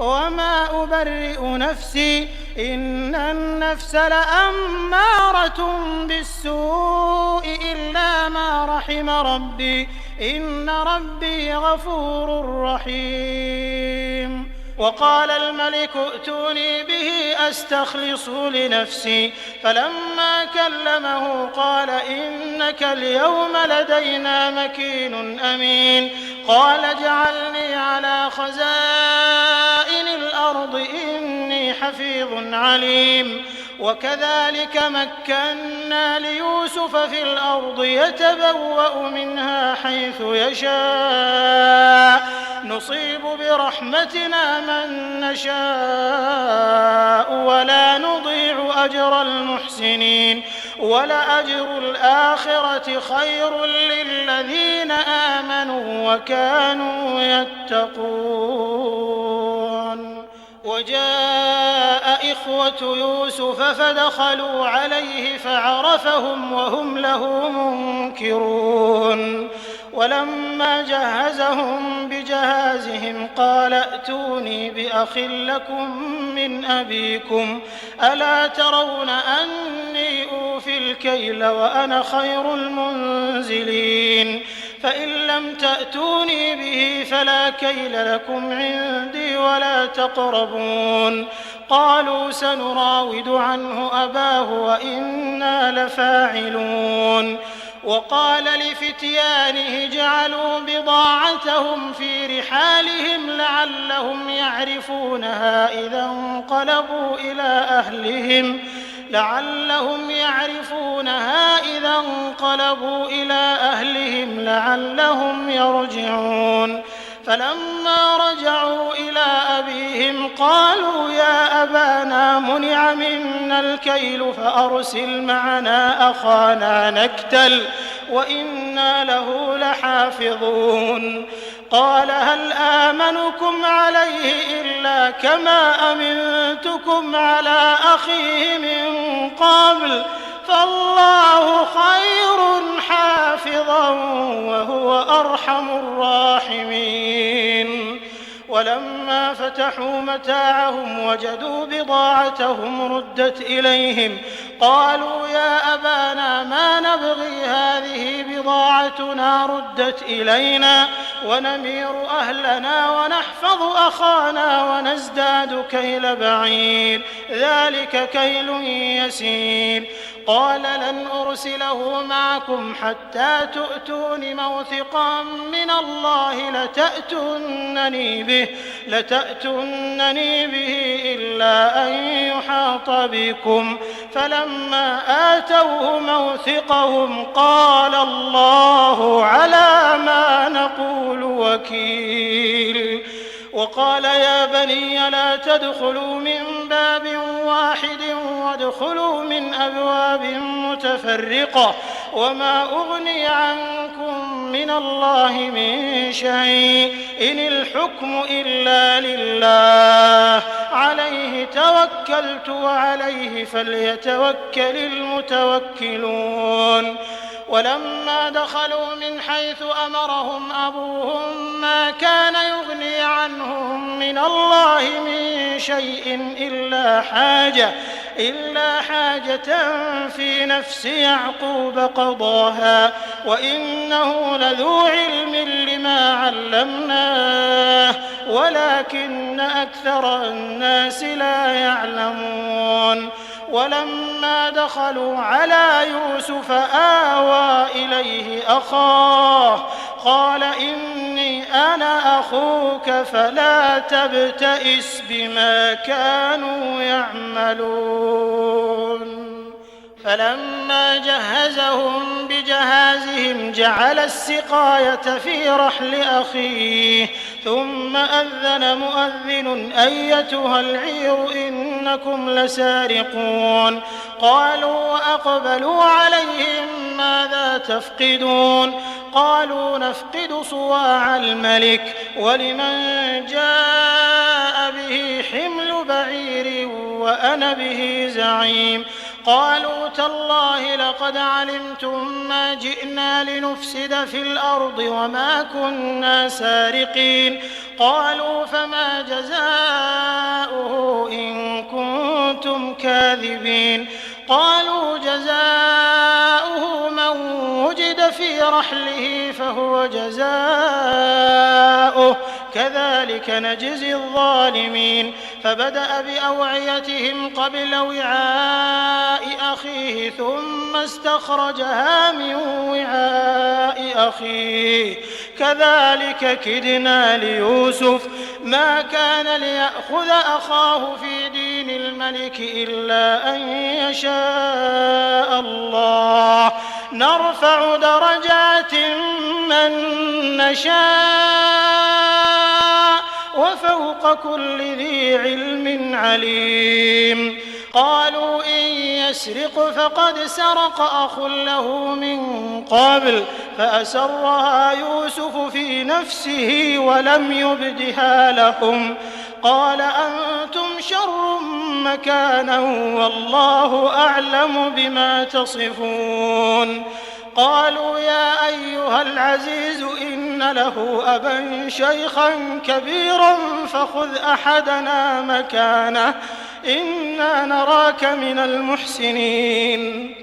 وما أبرئ نفسي إن النفس لأمارة بالسوء إلا ما رحم ربي إن ربي غفور رحيم. وقال الملك ائتوني به أستخلصه لنفسي فلما كلمه قال إنك اليوم لدينا مكين أمين. قال اجعلني على خزائن الأرض إني حفيظ عليم. وكذلك مكنا ليوسف في الأرض يتبوأ منها حيث يشاء نصيب برحمتنا من نشاء ولا نضيع أجر المحسنين ولأجر الآخرة خير للذين آمنوا وكانوا يتقون. وجاء إخوة يوسف فدخلوا عليه فعرفهم وهم له منكرون. ولما جهزهم بجهازهم قال ائتوني بأخ لكم من أبيكم ألا ترون أني أوفي الكيل وأنا خير المنزلين فإن لم تأتوني به فلا كيل لكم عندي ولا تقربون. قالوا سنراود عنه أباه وإنا لفاعلون. وقال لفتيانه جعلوا بضاعتهم في رحالهم لعلهم يعرفونها إذا انقلبوا إلى أهلهم لعلهم يرجعون. فلما رجعوا إلى أبيهم قالوا يا أبانا منع منا الكيل فأرسل معنا أخانا نكتل وإنا له لحافظون. قال هل آمنكم عليه إلا كما أمنتكم على أخيه من قبل فالله خير حافظا وهو أرحم الراحمين. ولما فتحوا متاعهم وجدوا بضاعتهم ردت إليهم قالوا يا أبانا ما نبغي هذه بضاعتنا ردت إلينا ونمير أهلنا ونحفظ أخانا ونزداد كيل بعير ذلك كيل يسير. قال لن أرسله معكم حتى تؤتون موثقا من الله لتأتونني به إلا أن يحاط بكم. فلما آتوه موثقهم قال الله على ما نقول وكيل. وقال يا بني لا تدخلوا من باب واحد وادخلوا من أبواب متفرقة وما أغني عنكم من الله من شيء إن الحكم إلا لله عليه توكلت وعليه فليتوكل المتوكلون. ولما دخلوا من حيث أمرهم أبوهم ما كان يغني عنهم من الله من شيء إلا حاجة في نفس يعقوب قضاها وإنه لذو علم لما علمناه ولكن أكثر الناس لا يعلمون. ولما دخلوا على يوسف آوى إليه أخاه قال إني أنا أخوك فلا تبتئس بما كانوا يعملون. فلما جهزهم بجهازهم جعل السقاية في رحل أخيه ثم أذن مؤذن أيتها العير إنكم لسارقون. قالوا وأقبلوا عليهم ماذا تفقدون؟ قالوا نفقد صواع الملك ولمن جاء به حمل بعير وأنا به زعيم. قالوا تالله لقد علمتم ما جئنا لنفسد في الأرض وما كنا سارقين. قالوا فما جزاؤه الكاذبين قالوا جزاؤه من وجد في رحله فهو جزاؤه كذلك نجزي الظالمين فبدأ بأوعيتهم قبل وعاء أخيه ثم استخرجها من وعاء أخيه كذلك كدنا ليوسف ما كان ليأخذ أخاه في دين الملك إلا أن يشاء الله نرفع درجات من نشاء وفوق كل ذي علم عليم قالوا إن يسرق فقد سرق أخ له من قبل فأسرها يوسف في نفسه ولم يبدها لهم قال أنتم شر مكانا والله أعلم بما تصفون قالوا يا أيها العزيز إن له أبا شيخا كبيرا فخذ أحدنا مكانه إنا نراك من المحسنين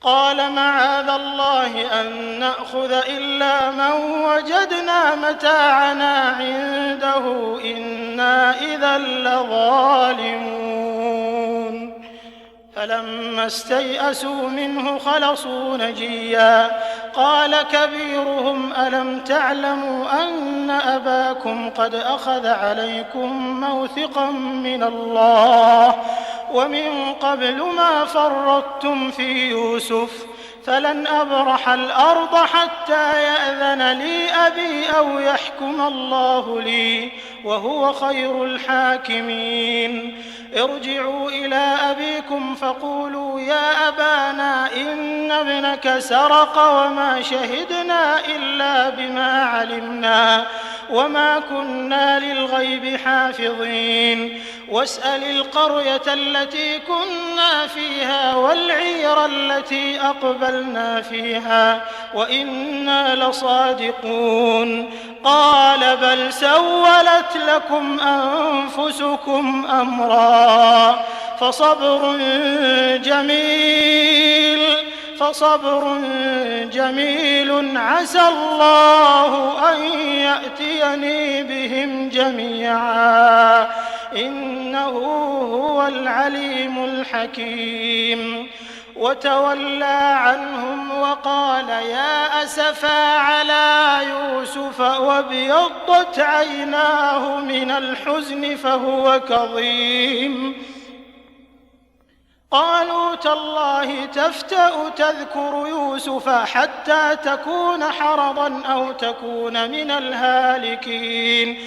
قال معاذ الله أن نأخذ إلا من وجدنا متاعنا عنده إنا إذا لظالمون فلما استيئسوا منه خلصوا نجيا قال كبيرهم ألم تعلموا أن أباكم قد أخذ عليكم موثقا من الله ومن قبل ما فرطتم في يوسف فلن أبرح الأرض حتى يأذن لي أبي أو يحكم الله لي وهو خير الحاكمين ارجعوا إلى أبيكم فقولوا يا أبانا إن ابنك سرق وما شهدنا إلا بما علمنا وما كنا للغيب حافظين واسأل القرية التي كنا فيها والعير التي أقبلنا فيها وإنا لصادقون قال بل سولت لكم أنفسكم أمرا فصبر جميل عسى الله أن يأتيني بهم جميعا إنه هو العليم الحكيم وتولى عنهم وقال يا أسفا على يوسف وابيضت عيناه من الحزن فهو كظيم قالوا تالله تفتأ تذكر يوسف حتى تكون حرضا أو تكون من الهالكين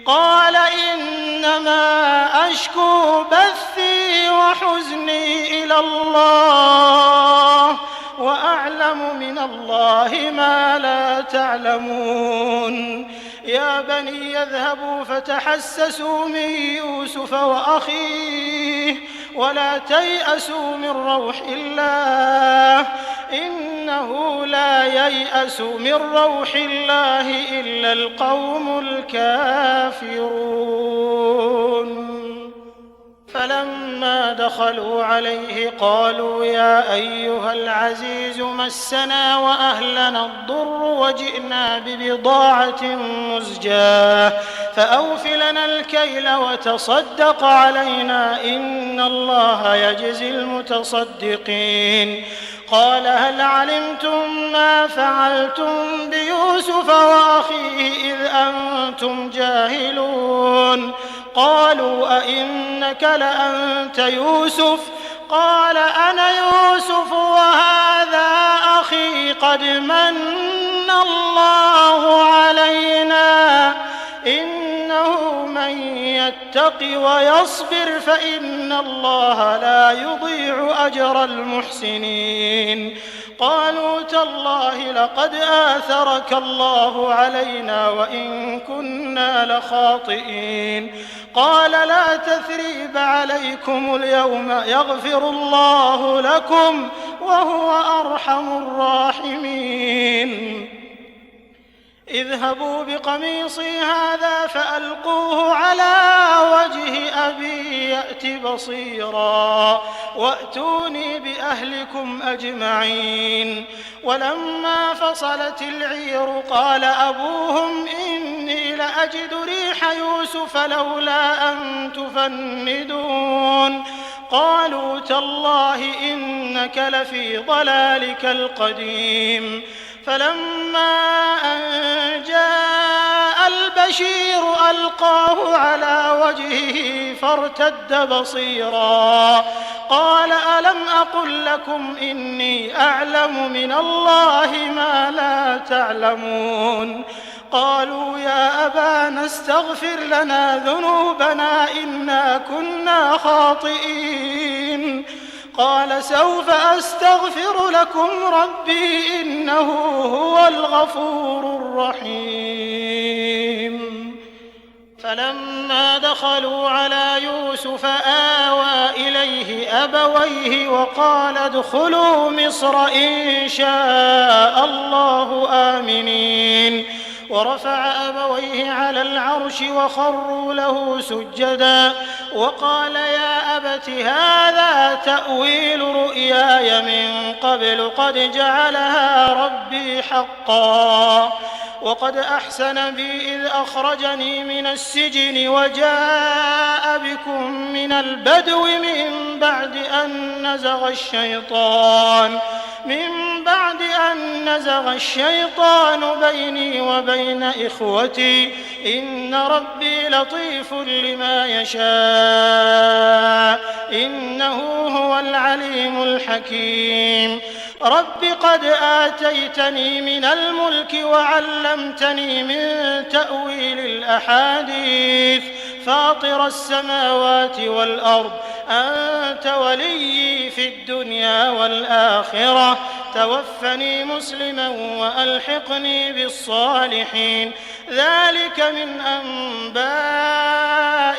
قال إنما أشكو بثي وحزني إلى الله وأعلم من الله ما لا تعلمون يا بني يذهبوا فتحسسوا من يوسف وأخيه ولا تيأسوا من روح الله إنه لا ييأس من روح الله إلا القوم الكافرون فلما دخلوا عليه قالوا يا أيها العزيز مسنا وأهلنا الضر وجئنا ببضاعة مزجاة فأوف لنا الكيل وتصدق علينا إن الله يجزي المتصدقين قال هل علمتم ما فعلتم بيوسف وأخيه إذ أنتم جاهلون قالوا أئنك لأنت يوسف قال أنا يوسف وهذا أخي قد من الله علينا إنه من يتق ويصبر فإن الله لا يضيع أجر المحسنين قالوا تالله لقد آثرك الله علينا وإن كنا لخاطئين قال لا تثريب عليكم اليوم يغفر الله لكم وهو أرحم الراحمين اذهبوا بقميصي هذا فألقوه على وجه أبي يأت يأت بصيرا وأتوني بأهلكم أجمعين. ولما فصلت العير قال أبوهم إني لأجد ريح يوسف لولا أن تفندون قالوا تالله إنك لفي ضلالك القديم. فلما أن جاء البشير ألقاه على وجهه فارتد بصيرا قال ألم أقل لكم إني أعلم من الله ما لا تعلمون قالوا يا أبانا استغفر لنا ذنوبنا إنا كنا خاطئين قال سوف أستغفر لكم ربي إنه هو الغفور الرحيم. فلما دخلوا على يوسف آوى إليه أبويه وقال ادخلوا مصر إن شاء الله آمنين ورفع أبويه على العرش وخروا له سجدا وقال يا أبت هذا تأويل رؤياي من قبل قد جعلها ربي حقا وقد أحسن بي إذ أخرجني من السجن وجاء بكم من البدو من بعد أن نزغ الشيطان بيني وبين إخوتي إن ربي لطيف لما يشاء إنه هو العليم الحكيم. رب قد آتيتني من الملك وعلمتني من تأويل الأحاديث فاطر السماوات والأرض أنت وليي في الدنيا والآخرة توفني مسلما وألحقني بالصالحين. ذلك من أنباء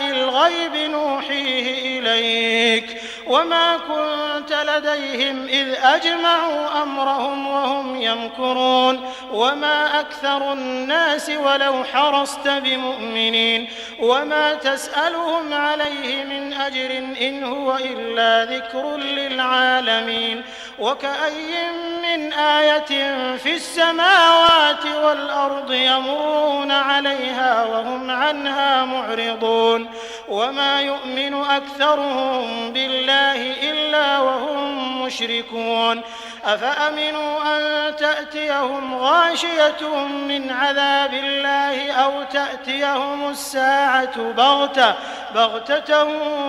الغيب نوحيه إليك وما كنت لديهم إذ أجمعوا أمرهم وهم يمكرون وما أكثر الناس ولو حرصت بمؤمنين وما تسألهم عليه من أجر إن هو إلا ذكر للعالمين. وكأي من آية في السماوات والأرض يمرون عليها وهم عنها معرضون وما يؤمن أكثرهم بالله إلا وهم مشركون. أفأمنوا أن تأتيهم غاشية من عذاب الله أو تأتيهم الساعة بغتة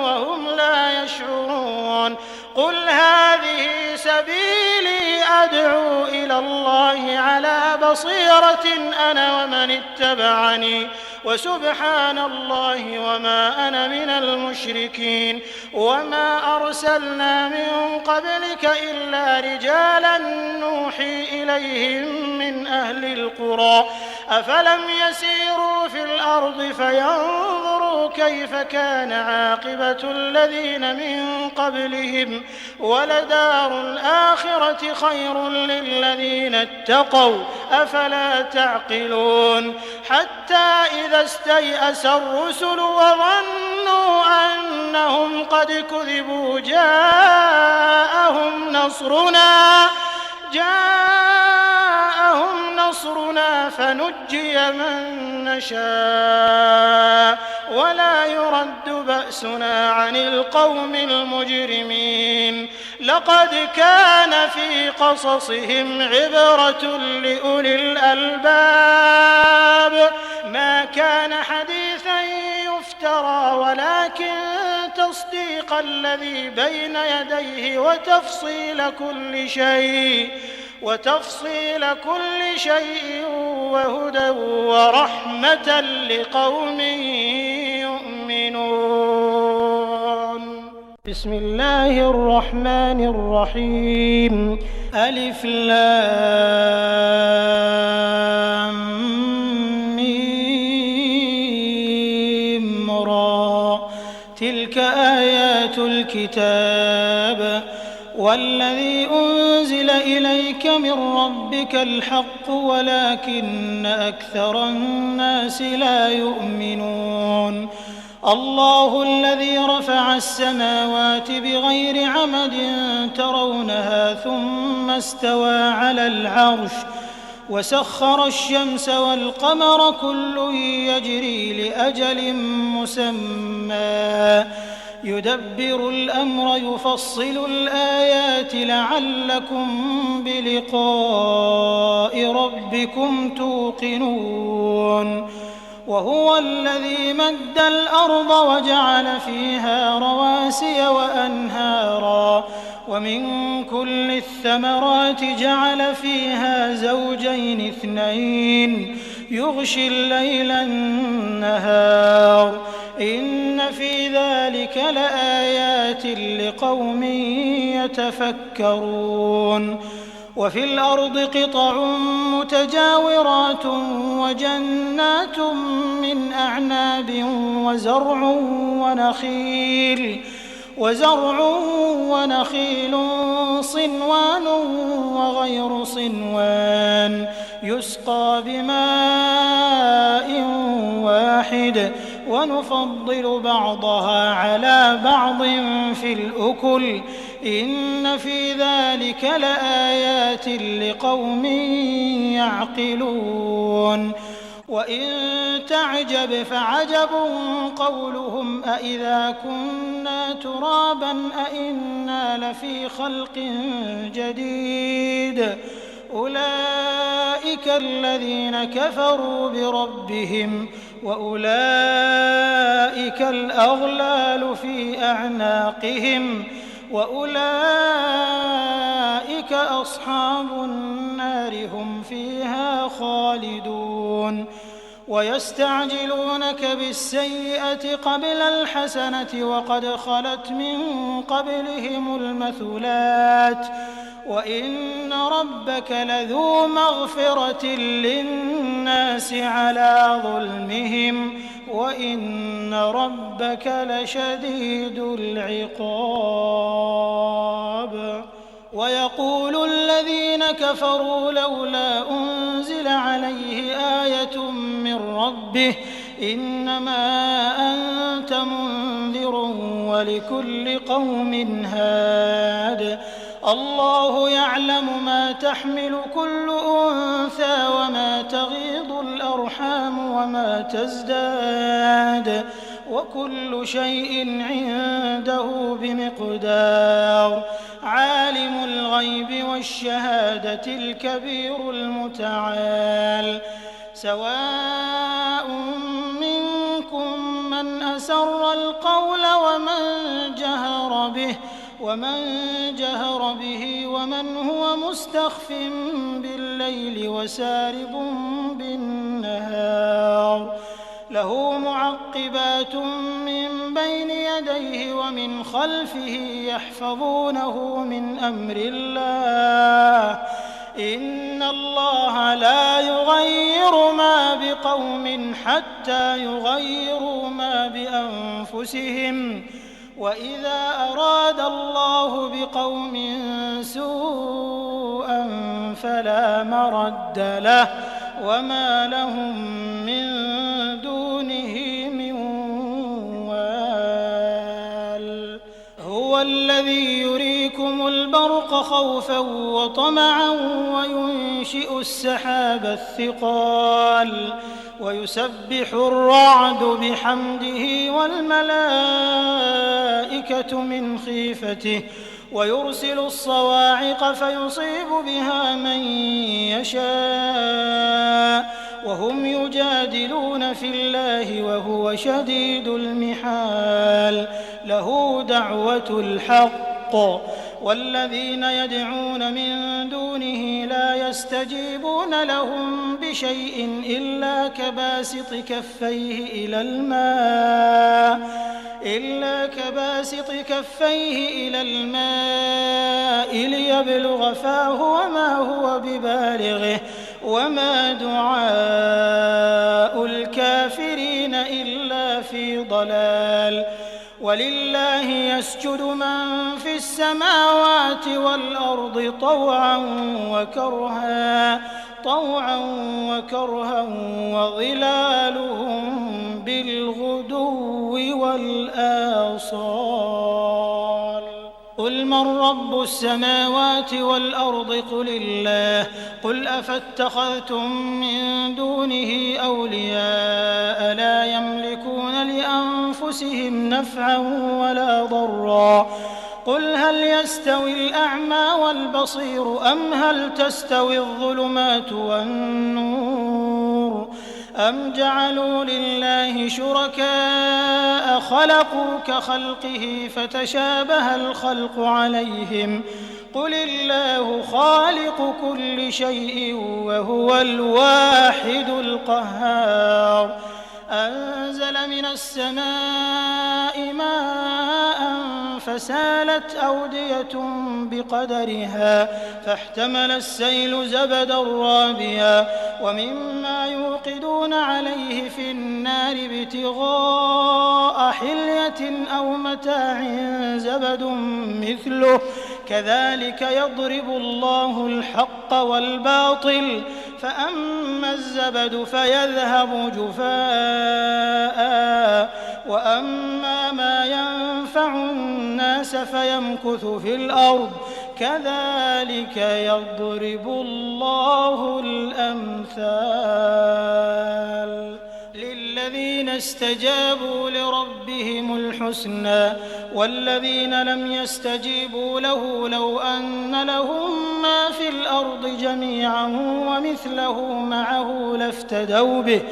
وهم لا يشعرون. قل هذه سبيلي أدعو إلى الله على بصيرة أنا ومن اتبعني وسبحان الله وما أنا من المشركين. وما أرسلنا من قبلك إلا رجالا نوحي إليهم من أهل القرى أفلم يسيروا في الأرض فينظروا كيف كان عاقبة الذين من قبلهم ولدار الآخرة خير للذين اتقوا أفلا تعقلون. حتى إذا استيأس الرسل وظنوا أنهم قد كذبوا جاءهم نصرنا فنجي من نشاء ولا يرد بأسنا عن القوم المجرمين. لقد كان في قصصهم عبرة لأولي الألباب ما كان حديثا يفترى ولكن تصديق الذي بين يديه وتفصيل كل شيء وهدى ورحمة لقوم يؤمنون. بسم الله الرحمن الرحيم. ألف لام ميم را تلك آيات الكتاب والذي أنزل إليك من ربك الحق ولكن أكثر الناس لا يؤمنون. الله الذي رفع السماوات بغير عمد ترونها ثم استوى على العرش وسخر الشمس والقمر كل يجري لأجل مسمى يدبر الأمر يفصل الآيات لعلكم بلقاء ربكم توقنون وهو الذي مد الأرض وجعل فيها رواسي وأنهارا ومن كل الثمرات جعل فيها زوجين اثنين يغشي الليل النهار إن في ذلك لآيات لقوم يتفكرون وفي الأرض قطع متجاورات وجنات من أعناب وزرع ونخيل صنوان وغير صنوان يسقى بماء واحد ونفضل بعضها على بعض في الأكل إن في ذلك لآيات لقوم يعقلون وإن تعجب فعجب قولهم أإذا كنا ترابا أإنا لفي خلق جديد أولئك الذين كفروا بربهم وأولئك الأغلال في أعناقهم وأولئك أصحاب النار هم فيها خالدون ويستعجلونك بالسيئة قبل الحسنة وقد خلت من قبلهم المثلات وإن ربك لذو مغفرة للناس على ظلمهم وإن ربك لشديد العقاب ويقول الذين كفروا لولا أنزل عليه آية من ربه إنما أنت منذر ولكل قوم هاد الله يعلم ما تحمل كل أنثى وما تغيض الأرحام وما تزداد وكل شيء عنده بمقدار عالم الغيب والشهادة الكبير المتعال سواء منكم من أسر القول ومن جهر به ومن هو مستخف بالليل وسارب بالنهار له معقبات من بين يديه ومن خلفه يحفظونه من أمر الله إن الله لا يغير ما بقوم حتى يغيروا ما بأنفسهم وإذا أراد الله بقوم سوءا فلا مرد له وما لهم من دونه من وال هو الذي يريكم البرق خوفا وطمعا وينشئ السحاب الثقال ويسبح الرعد بحمده والملائكة من خيفته ويرسل الصواعق فيصيب بها من يشاء وهم يجادلون في الله وهو شديد المحال له دعوة الحق والذين يدعون من دونه لا يستجيبون لهم بشيء إلا كباسط كفيه إلى الماء ليبلغ فاه وما هو ببالغه وما دعاء الكافرين إلا في ضلال ولله يسجد من في السماوات والأرض طوعا وكرها وظلالهم بالغدو والآصال قل من رب السماوات والأرض قل الله قل أفاتخذتم من دونه أولياء لا يملكون لأنفسهم نفعا ولا ضرا قل هل يستوي الأعمى والبصير أم هل تستوي الظلمات والنور أم جعلوا لله شركاء خلقوا كخلقه فتشابه الخلق عليهم قل الله خالق كل شيء وهو الواحد القهار أنزل من السماء ماء فسالت أودية بقدرها فاحتمل السيل زبدا رابيا ومما يوقدون عليه في النار ابتغاء حلية أو متاع زبد مثله كذلك يضرب الله الحق والباطل فأما الزبد فيذهب جفاء وأما ما ينفع الناس فيمكث في الأرض كذلك يضرب الله الأمثال للذين استجابوا لربهم الحسنى والذين لم يستجيبوا له لو أن لهم ما في الأرض جميعا ومثله معه لافتدوا به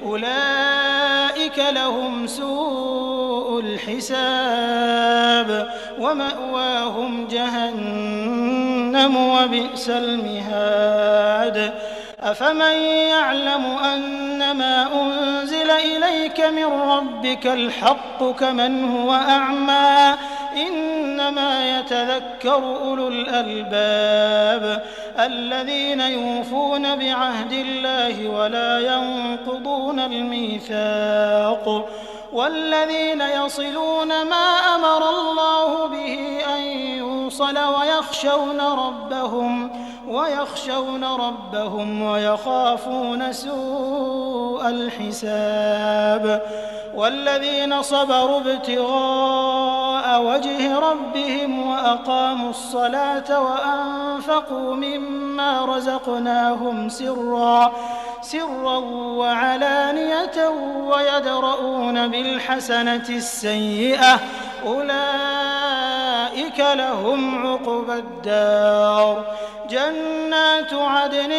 أولئك لهم سوء الحساب ومأواهم جهنم وبئس المهاد أفمن يعلم أنما أنزل إليك من ربك الحق كمن هو أعمى إنما يتذكر أولو الألباب الذين يوفون بعهد الله ولا ينقضون الميثاق والذين يصلون ما أمر الله به أن يوصل ويخشون ربهم ويخافون سوء الحساب والذين صبروا ابتغاء وجه ربهم وأقاموا الصلاة وأنفقوا مما رزقناهم سرا وعلانية ويدرؤون بالحسنة السيئة أولئك لهم عقبى الدار جنات عدن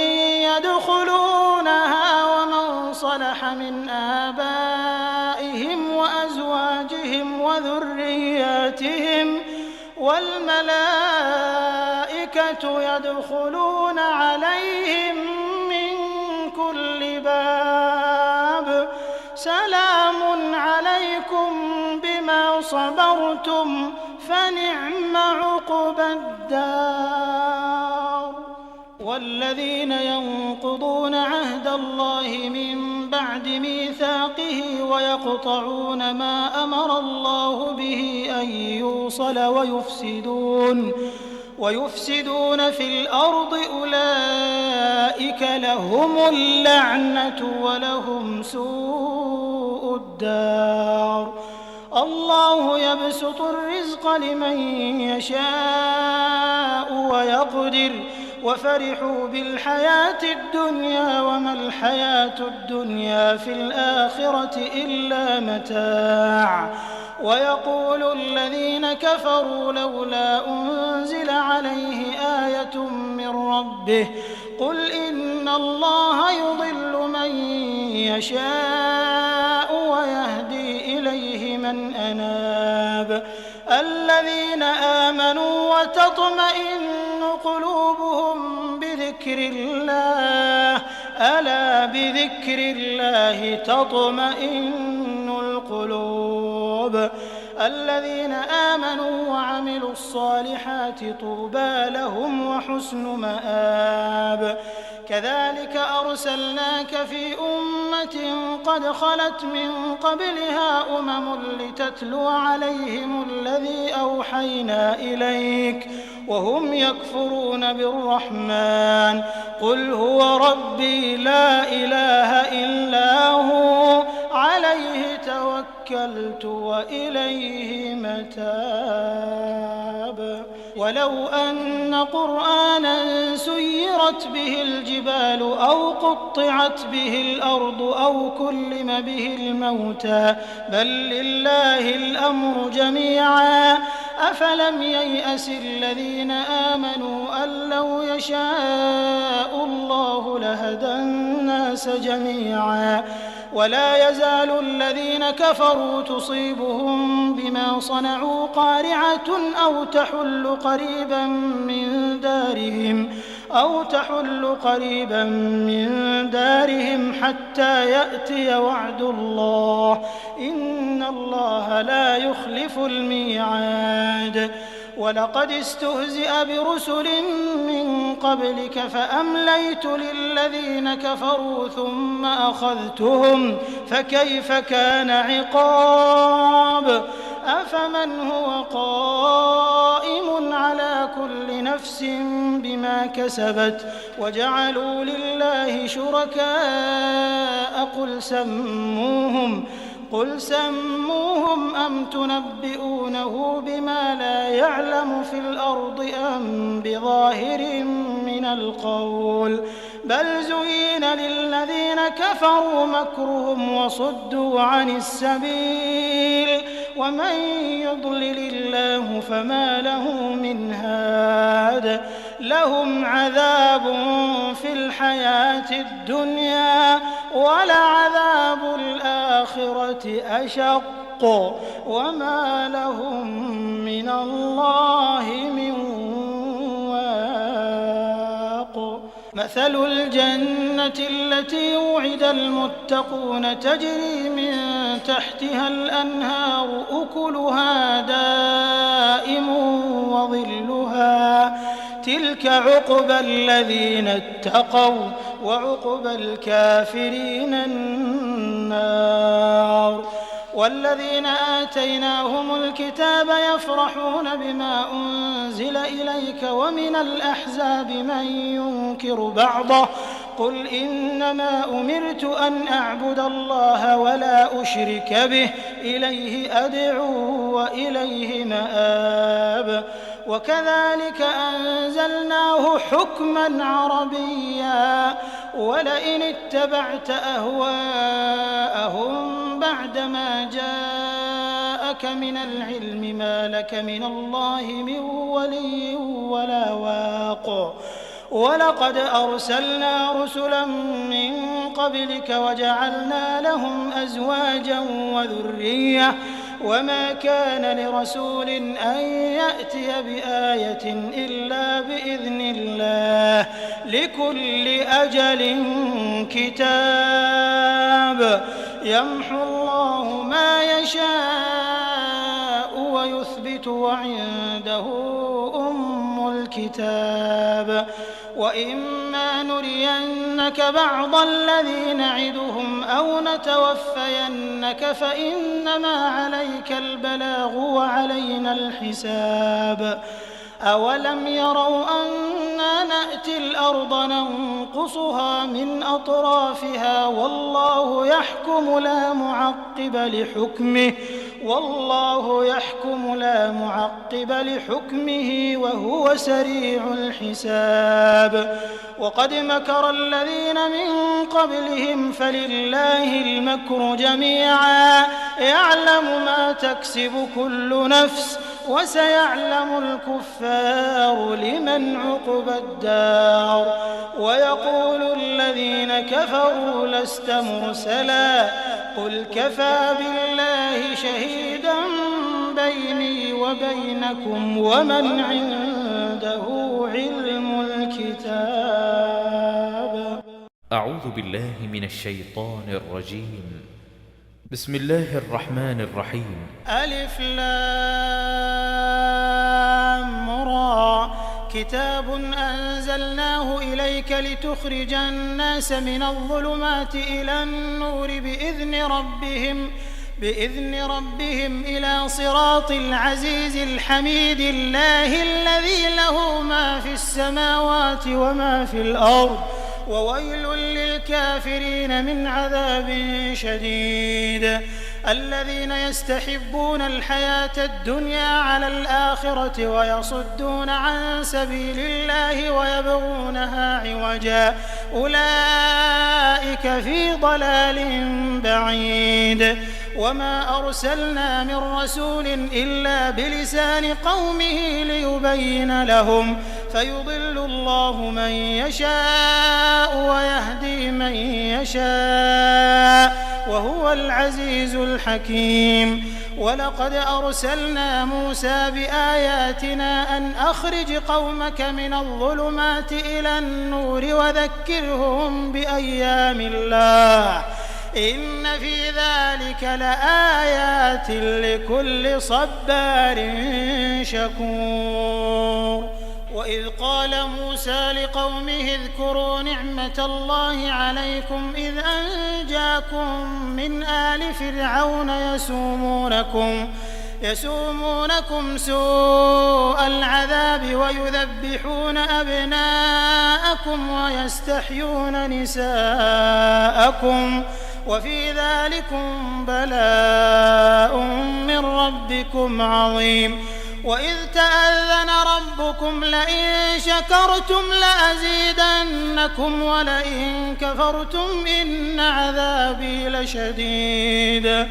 يدخلونها ومن صلح من آبائهم وأزواجهم وذرياتهم والملائكة يدخلون عليهم من كل باب سلام عليكم بما صبرتم فنعم عقبى الدار والذين ينقضون عهد الله من بعد ميثاقه ويقطعون ما أمر الله به أن يوصل ويفسدون في الأرض أولئك لهم اللعنة ولهم سوء الدار الله يبسط الرزق لمن يشاء ويقدر وفرحوا بالحياة الدنيا وما الحياة الدنيا في الآخرة إلا متاع ويقول الذين كفروا لولا أنزل عليه آية من ربه قل إن الله يضل من يشاء ويهدي إليه من أناب الذين آمنوا وتطمئن قلوبهم بذكر الله ألا بذكر الله تطمئن القلوب الذين آمنوا وعملوا الصالحات طوبى لهم وحسن مآب كذلك أرسلناك في أمة قد خلت من قبلها لتتلو عليهم الذي أوحينا إليك وهم يكفرون بالرحمن قل هو ربي لا إله إلا هو عليه توكلت وإليه متاب ولو أن قرآنا سيرت به الجبال أو قطعت به الأرض أو كلم به الموتى بل لله الأمر جميعا أفلم ييأس الذين آمنوا أن لو يشاء الله لهدى الناس جميعا ولا يزال الذين كفروا تصيبهم بما صنعوا قارعة أو تحل قريبا من دارهم حتى يأتي وعد الله إن الله لا يخلف الميعاد ولقد استهزئ برسل من قبلك فأمليت للذين كفروا ثم أخذتهم فكيف كان عقاب أفمن هو قائم على كل نفس بما كسبت وجعلوا لله شركاء قل سموهم أم تنبئونه بما لا يعلم في الأرض أم بظاهر من القول بل زين للذين كفروا مكرهم وصدوا عن السبيل ومن يضلل الله فما له من هاد لهم عذاب في الحياة الدنيا ولعذاب الآخرة أشق وما لهم من الله من واق مثل الجنة التي وعد المتقون تجري من تحتها الأنهار أكلها دائم وظلها تلك عقبى الذين اتقوا وعقبى الكافرين النار والذين آتيناهم الكتاب يفرحون بما أنزل إليك ومن الأحزاب من ينكر بعضه قل إنما أمرت أن أعبد الله ولا أشرك به إليه أدعو وإليه مآب وكذلك أنزلناه حكما عربيا ولئن اتبعت أهواءهم بعدما جاءك من العلم ما لك من الله من ولي ولا واق ولقد أرسلنا رسلا من قبلك وجعلنا لهم أزواجا وذرية وما كان لرسول أن يأتي بآية إلا بإذن الله لكل أجل كتاب يمحو الله ما يشاء ويثبت وعنده أم الكتاب وإما نرينك بعض الذي نعدهم أو نتوفينك فإنما عليك البلاغ وعلينا الحساب أولم يروا أنا نأتي الأرض ننقصها من أطرافها والله يحكم لا معقب لحكمه وهو سريع الحساب وقد مكر الذين من قبلهم فلله المكر جميعا يعلم ما تكسب كل نفس وسيعلم الكفار لمن عقبى الدار ويقول الذين كفروا لست مرسلا قل كفى بالله شهيدا بيني وبينكم ومن عنده علم الكتاب. أعوذ بالله من الشيطان الرجيم. بسم الله الرحمن الرحيم. ألف لام را كتاب أنزلناه إليك لتخرج الناس من الظلمات إلى النور بإذن ربهم إلى صراط العزيز الحميد الله الذي له ما في السماوات وما في الأرض وويل للكافرين من عذاب شديد. الذين يستحبون الحياة الدنيا على الآخرة ويصدون عن سبيل الله ويبغونها عوجا أولئك في ضلال بعيد. وما أرسلنا من رسول إلا بلسان قومه ليبين لهم فيضل الله من يشاء ويهدي من يشاء وهو العزيز الحكيم. ولقد أرسلنا موسى بآياتنا أن أخرج قومك من الظلمات إلى النور وذكرهم بأيام الله إن في ذلك لآيات لكل صبار شكور. وإذ قال موسى لقومه اذكروا نعمة الله عليكم إذ أنجاكم من آل فرعون يسومونكم سوء العذاب ويذبحون أبناءكم ويستحيون نساءكم وفي ذلكم بلاء من ربكم عظيم. وإذ تأذن ربكم لئن شكرتم لأزيدنكم ولئن كفرتم إن عذابي لشديد.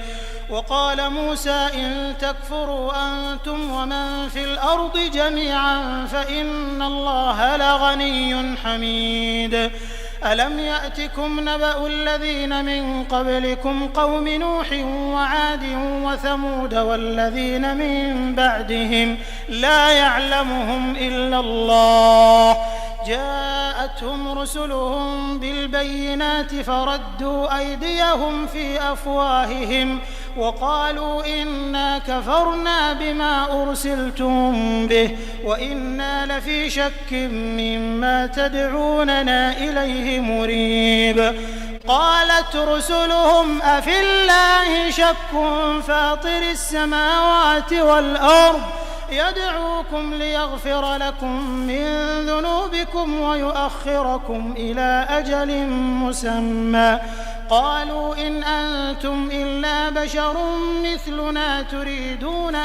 وقال موسى إن تكفروا أنتم ومن في الأرض جميعا فإن الله لغني حميد. ألم يأتكم نبأ الذين من قبلكم قوم نوح وعاد وثمود والذين من بعدهم لا يعلمهم إلا الله جاءتهم رسلهم بالبينات فردوا أيديهم في أفواههم وقالوا إنا كفرنا بما أرسلتم به وإنا لفي شك مما تدعوننا إليه مريب. قالت رسلهم أفي الله شك فاطر السماوات والأرض يدعوكم ليغفر لكم من ذنوبكم ويؤخركم إلى أجل مسمى قالوا إن أنتم إلا بشر مثلنا تريدون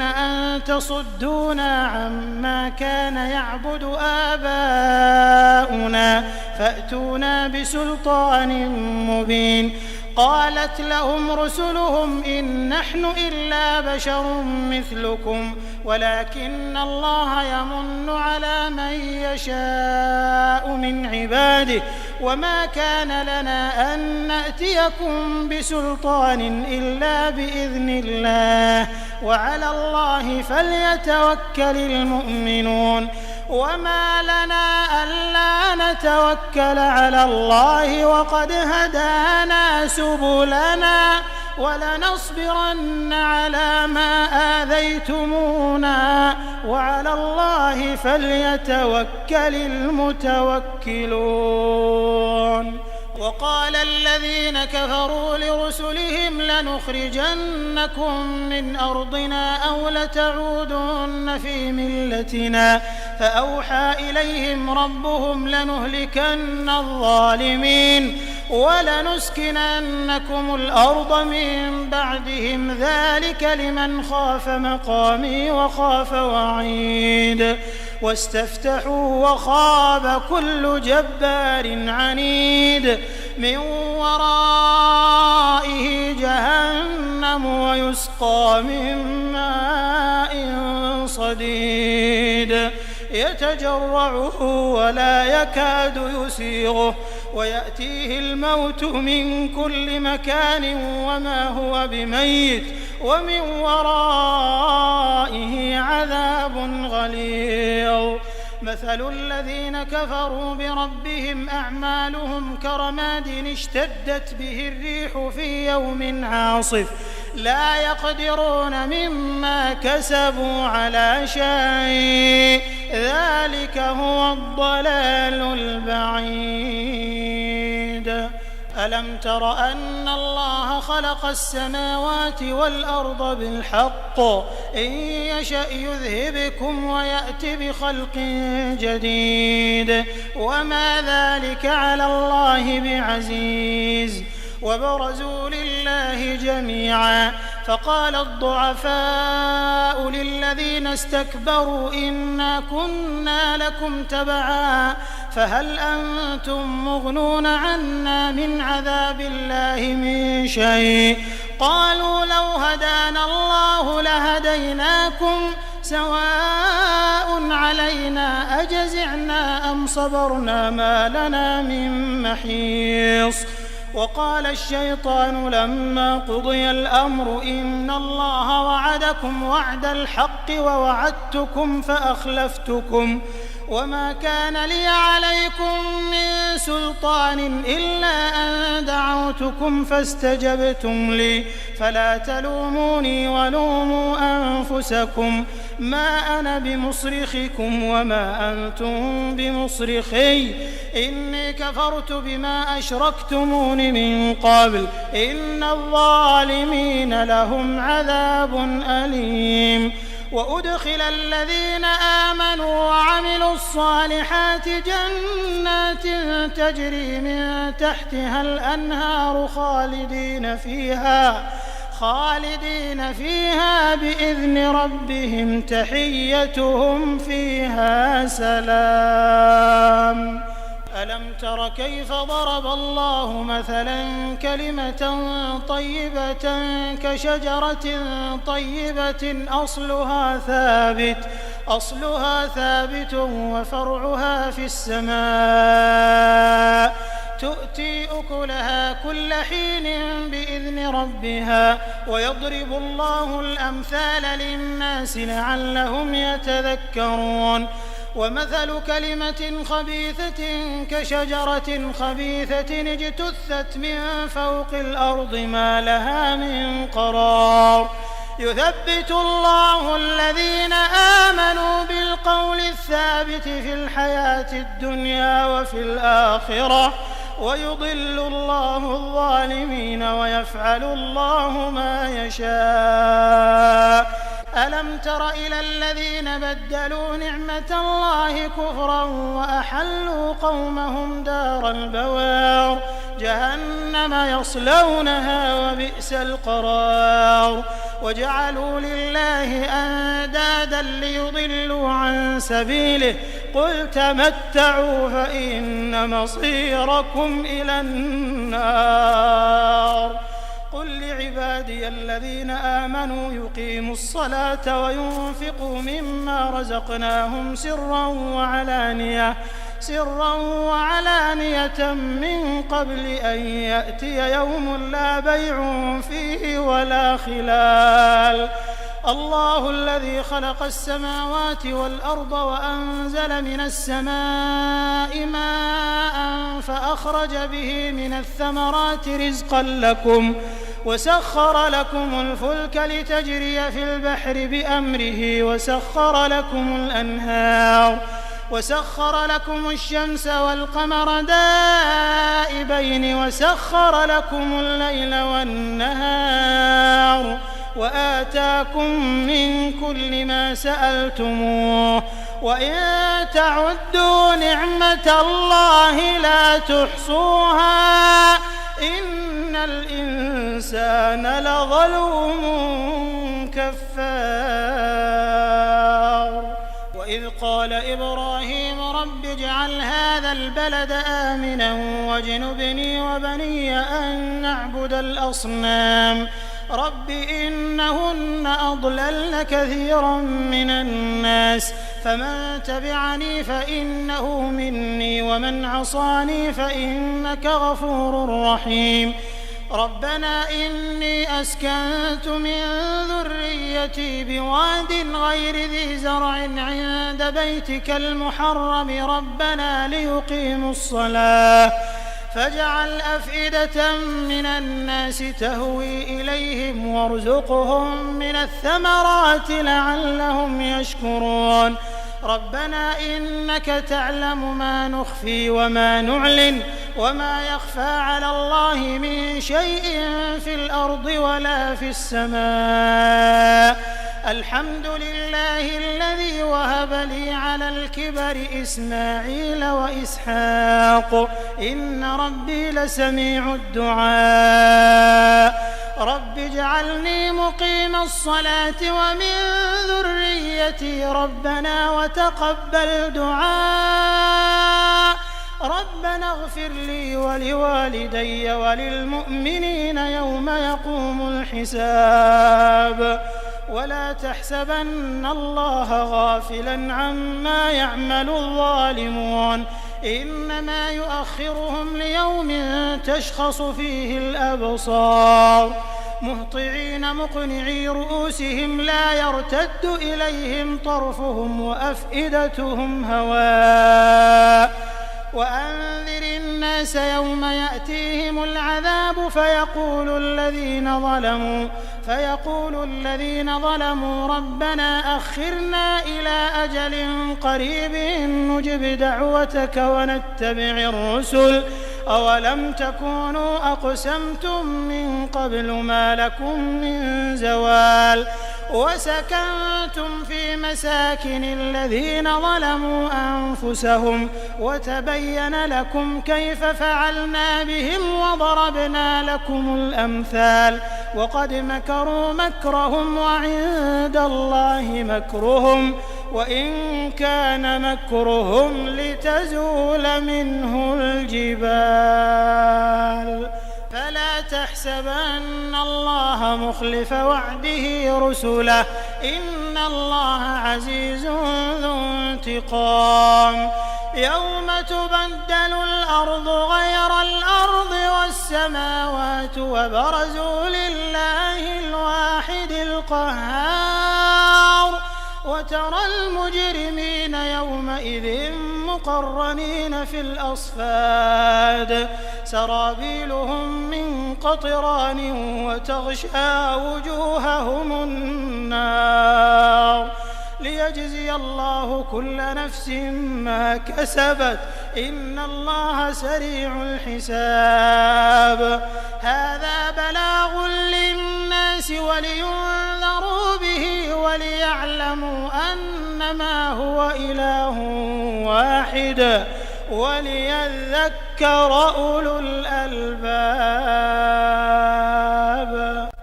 أن تصدونا عما كان يعبد آباؤنا فأتونا بسلطان مبين. قالت لهم رسلهم إن نحن إلا بشر مثلكم ولكن الله يمن على من يشاء من عباده وما كان لنا أن نأتيكم بسلطان إلا بإذن الله وعلى الله فليتوكل المؤمنون. وما لنا ألا نتوكل على الله وقد هدانا سبلنا ولنصبرن على ما آذيتمونا وعلى الله فليتوكل المتوكلون. وقال الذين كفروا لرسلهم لنخرجنكم من أرضنا أو لتعودن في ملتنا فأوحى إليهم ربهم لنهلكن الظالمين ولنسكننكم الأرض من بعدهم ذلك لمن خاف مقامي وخاف وعيد. واستفتحوا وخاب كل جبار عنيد من ورائه جهنم ويسقى من ماء صديد يتجرعه ولا يكاد يسيغه ويأتيه الموت من كل مكان وما هو بميت ومن ورائه عذاب غليظ. مثل الذين كفروا بربهم أعمالهم كرماد اشتدت به الريح في يوم عاصف لا يقدرون مما كسبوا على شيء ذلك هو الضلال البعيد. ألم تر أن الله خلق السماوات والأرض بالحق إن يشأ يذهبكم ويأت بخلق جديد وما ذلك على الله بعزيز وبرزوا لله جميعا فقال الضعفاء للذين استكبروا إنا كنا لكم تبعا فهل أنتم مغنون عنا من عذاب الله من شيء قالوا لو هدانا الله لهديناكم سواء علينا أجزعنا أم صبرنا ما لنا من محيص وقال الشيطان لما قضي الأمر إن الله وعدكم وعد الحق ووعدتكم فأخلفتكم وما كان لي عليكم من سلطان إلا أن دعوتكم فاستجبتم لي فلا تلوموني ولوموا أنفسكم ما أنا بمصرخكم وما أنتم بمصرخي إني كفرت بما أشركتمون من قبل إن الظالمين لهم عذاب أليم وأدخل الذين آمنوا وعملوا الصالحات جنات تجري من تحتها الأنهار خالدين فيها بإذن ربهم تحيتهم فيها سلام ألم تر كيف ضرب الله مثلا كلمة طيبة كشجرة طيبة أصلها ثابت وفرعها في السماء تؤتي أكلها كل حين بإذن ربها ويضرب الله الأمثال للناس لعلهم يتذكرون ومثل كلمة خبيثة كشجرة خبيثة اجتثت من فوق الأرض ما لها من قرار يثبت الله الذين آمنوا بالقول الثابت في الحياة الدنيا وفي الآخرة ويضل الله الظالمين ويفعل الله ما يشاء ألم تر إلى الذين بدلوا نعمة الله كفرا وأحلوا قومهم دار البوار جهنم يصلونها وبئس القرار وجعلوا لله أندادا ليضلوا عن سبيله قل تمتعوا فإن مصيركم إلى النار قل لعبادي الذين آمنوا يقيموا الصلاة وينفقوا مما رزقناهم سرا وعلانية من قبل أن يأتي يوم لا بيع فيه ولا خلال الله الذي خلق السماوات والأرض وأنزل من السماء ماء فأخرج به من الثمرات رزقا لكم وسخر لكم الفلك لتجري في البحر بأمره وسخر لكم الأنهار وسخر لكم الشمس والقمر دائبين وسخر لكم الليل والنهار وآتاكم من كل ما سألتموه وإن تعدوا نعمة الله لا تحصوها إن الإنسان لظلوم كفار وإذ قال إبراهيم رب اجعل هذا البلد آمنا واجنبني وبني أن نعبد الأصنام رب إنهن أضللن كثيرا من الناس فمن تبعني فإنه مني ومن عصاني فإنك غفور رحيم ربنا إني أسكنت من ذريتي بواد غير ذي زرع عند بيتك المحرم ربنا ليقيموا الصلاة فاجعل أفئدة من الناس تهوي إليهم وارزقهم من الثمرات لعلهم يشكرون ربنا إنك تعلم ما نخفي وما نعلن وما يخفى على الله من شيء في الأرض ولا في السماء الحمد لله الذي وهب لي على الكبر إسماعيل وإسحاق إن ربي لسميع الدعاء رب اجعلني مقيم الصلاة ومن ذريتي ربنا وتقبل دعاء ربنا اغفر لي ولوالدي وللمؤمنين يوم يقوم الحساب ولا تحسبن الله غافلا عما يعمل الظالمون إنما يؤخرهم ليوم تشخص فيه الأبصار مهطعين مقنعي رؤوسهم لا يرتد إليهم طرفهم وأفئدتهم هواء وأنذر الناس يوم يأتيهم العذاب فيقول الذين ظلموا ربنا أخرنا إلى أجل قريب نجب دعوتك ونتبع الرسل أولم تكونوا أقسمتم من قبل ما لكم من زوال وسكنتم في مساكن الذين ظلموا أنفسهم وتبين لكم كيف فعلنا بهم وضربنا لكم الأمثال وقد مكروا مكرهم وعند الله مكرهم وإن كان مكرهم لتزول منه الجبال فلا تحسبن الله مخلف وعده رسله إن الله عزيز ذو انتقام يوم تبدل الأرض غير الأرض والسماوات وبرزوا لله الواحد القهار وترى المجرمين يومئذ مقرنين في الأصفاد سرابيلهم من قطران وتغشى وجوههم النار ليجزي الله كل نفس ما كسبت إن الله سريع الحساب هذا بلاغ للناس ولينذروا به وليعلموا أنما هو إله واحد وليذكر أولو الألباب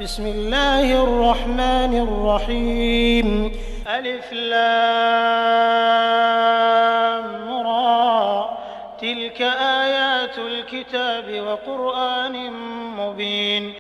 بسم الله الرحمن الرحيم ألف لام را تلك آيات الكتاب وقرآن مبين